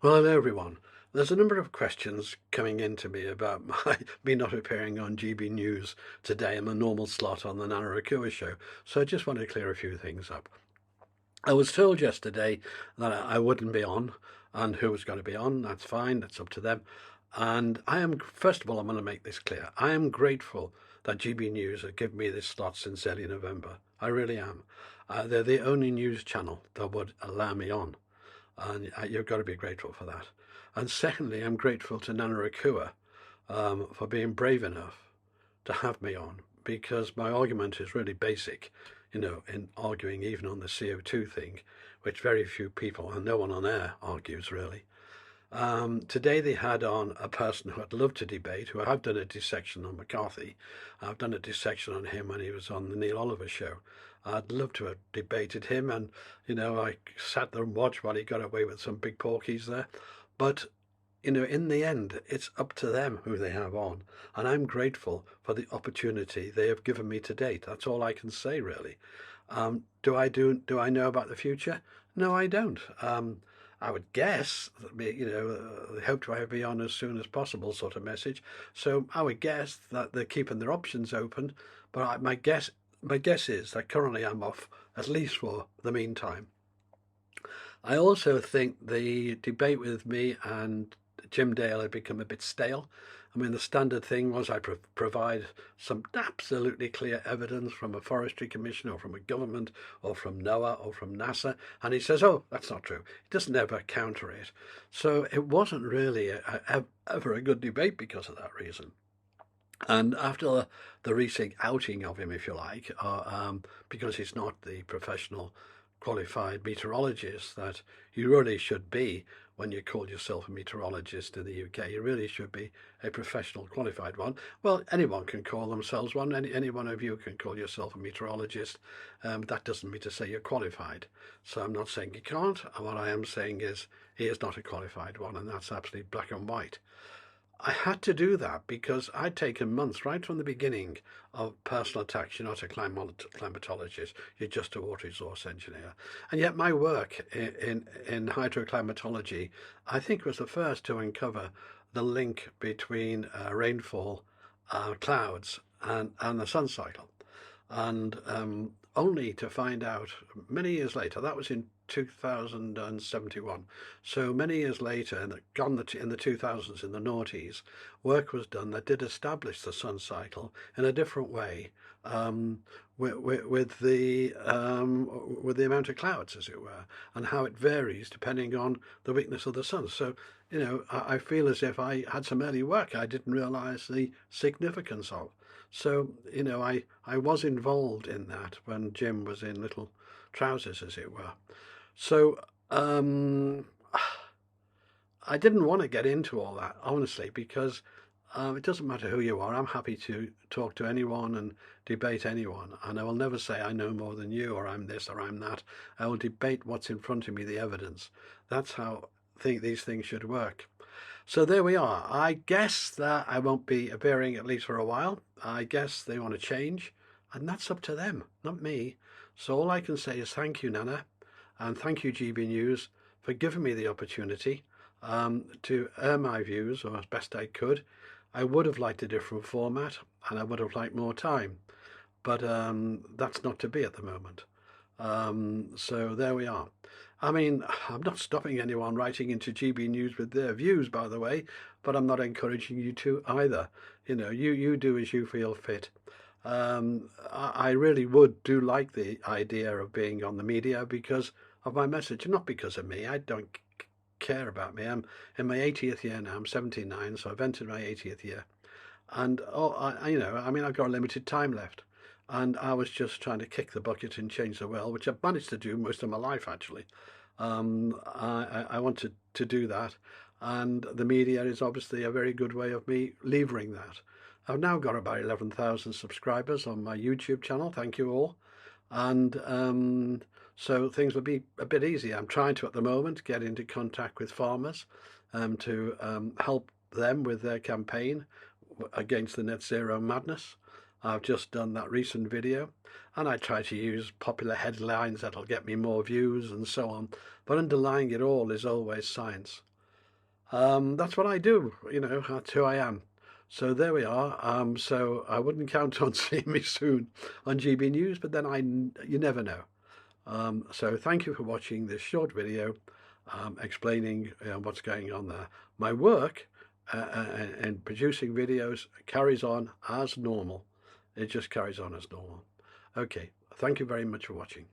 Well, hello everyone. There's a number of questions coming in to me about me not appearing on GB News today in the normal slot on the Nana Rakua show. So I just want to clear a few things up. I was told yesterday that I wouldn't be on, and who was going to be on. That's fine. That's up to them. And first of all, I'm going to make this clear. I am grateful that GB News have given me this slot since early November. I really am. They're the only news channel that would allow me on, and you've got to be grateful for that. And secondly, I'm grateful to Nana Rakua for being brave enough to have me on, because my argument is really basic, in arguing even on the CO2 thing, which very few people and no one on air argues really. Today they had on a person who I'd love to debate, who I've done a dissection on McCarthy. I've done a dissection on him when he was on the Neil Oliver show. I'd love to have debated him, and I sat there and watched while he got away with some big porkies there. But in the end, it's up to them who they have on, and I'm grateful for the opportunity they have given me to date. That's all I can say, really. Do I know about the future? No, I don't. I would guess that they hope to have me on as soon as possible, sort of message. So I would guess that they're keeping their options open. But my guess is that currently I'm off, at least for the meantime. I also think the debate with me and Jim Dale had become a bit stale. I mean, the standard thing was I provide some absolutely clear evidence from a forestry commission or from a government or from NOAA or from NASA, and he says, oh, that's not true. He doesn't ever counter it. So it wasn't really ever a good debate because of that reason. And after the recent outing of him, if you like, because he's not the professional qualified meteorologist that you really should be when you call yourself a meteorologist in the UK. You really should be a professional qualified one. Well, anyone can call themselves one. Any one of you can call yourself a meteorologist. That doesn't mean to say you're qualified. So I'm not saying you can't. What I am saying is he is not a qualified one, and that's absolutely black and white. I had to do that because I'd taken months right from the beginning of personal attacks. You're not a climatologist, you're just a water resource engineer. And yet my work in hydroclimatology, I think, was the first to uncover the link between rainfall, clouds, and the sun cycle. And only to find out many years later, that was in 2071. So many years later, in the 2000s, in the noughties, work was done that did establish the sun cycle in a different way, with the amount of clouds, as it were, and how it varies depending on the weakness of the sun. So, I feel as if I had some early work I didn't realise the significance of. So, I was involved in that when Jim was in little trousers, as it were. So I didn't want to get into all that, honestly, because it doesn't matter who you are. I'm happy to talk to anyone and debate anyone. And I will never say I know more than you, or I'm this, or I'm that. I will debate what's in front of me, the evidence. That's how I think these things should work. So there we are. I guess that I won't be appearing, at least for a while. I guess they want to change, and that's up to them, not me. So all I can say is thank you, Nana, and thank you, GB News, for giving me the opportunity to air my views, or as best I could. I would have liked a different format, and I would have liked more time, but that's not to be at the moment. So there we are. I mean, I'm not stopping anyone writing into GB News with their views, by the way, but I'm not encouraging you to either. You do as you feel fit. I really do like the idea of being on the media because of my message, not because of me. I don't care about me. I'm in my 80th year now. I'm 79, so I've entered my 80th year. And I've got a limited time left. And I was just trying to kick the bucket and change the world, which I've managed to do most of my life, actually. I wanted to do that. And the media is obviously a very good way of me levering that. I've now got about 11,000 subscribers on my YouTube channel. Thank you all. And so things will be a bit easier. I'm trying to, at the moment, get into contact with farmers to help them with their campaign against the net zero madness. I've just done that recent video, and I try to use popular headlines that'll get me more views and so on. But underlying it all is always science. That's what I do, that's who I am. So there we are. So I wouldn't count on seeing me soon on GB News, but then you never know. So thank you for watching this short video explaining what's going on there. My work and producing videos carries on as normal. It just carries on as normal. Okay, thank you very much for watching.